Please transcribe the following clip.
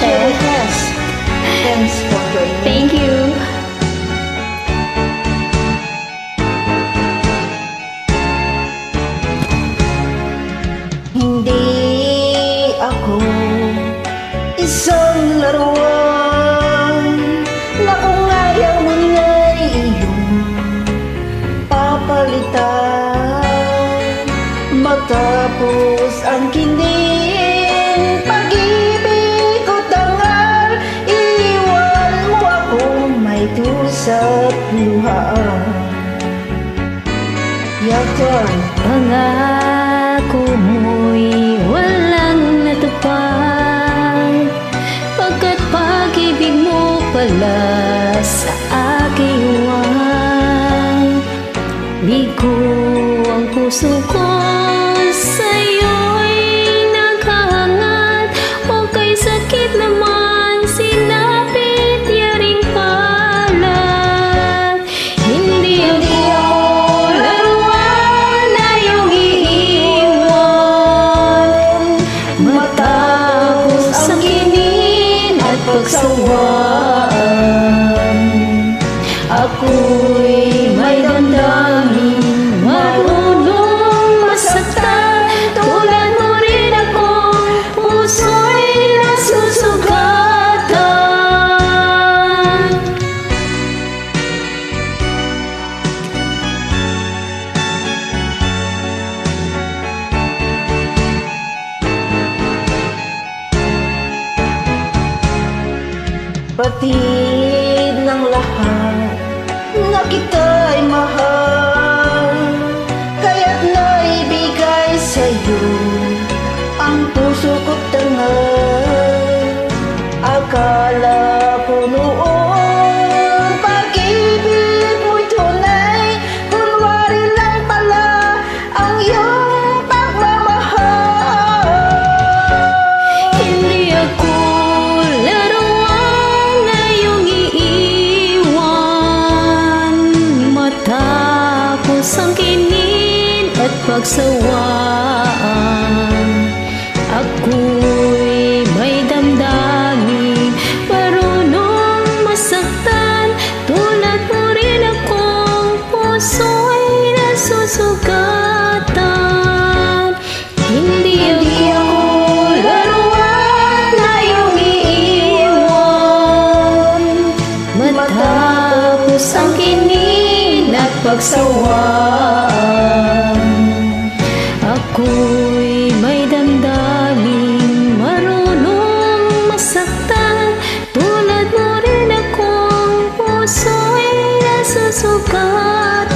special request. Thanks for joining. Thank you. Hindi ako isang laruan na kung ayaw mo na'y iyong papalitan. Matapos ang kinin, pag-ibig ko tangal, iwan mo akong may dusa't luhaan. Yakan, Pangako mo'y walang natupad, pagkat pag-ibig mo pala sa aking iwan. Ligo ang puso ko sa'yo'y naghahangat, o kay sakit naman sinapit yaring kalat. Hindi ako laruan na iyong iiwan, matapos ang kinin at pagsawaan. Ako'y may damdamin, marunong masaktan, tulad mo rin ako, puso'y nasusugatan. batid ng lahat na kita'y mahal, kaya't naibigay sa'yo ang puso ko't tangal. Akala ko noon pag-ibig mo'y tunay, kunwari lang pala ang iyong pagmamahal. Hindi ako laruan na iyong iiwan, matapos ang kinin at pagsawaan. Ako'y may damdamin, marunong masaktan, tulad mo rin akong puso'y nasusugatan. Hindi ako laruan na iyong iiwan, matapos ang kinin at pagsawaan. Ako'y may damdamin, marunong masaktan, tulad mo rin akong puso'y nasusugatan.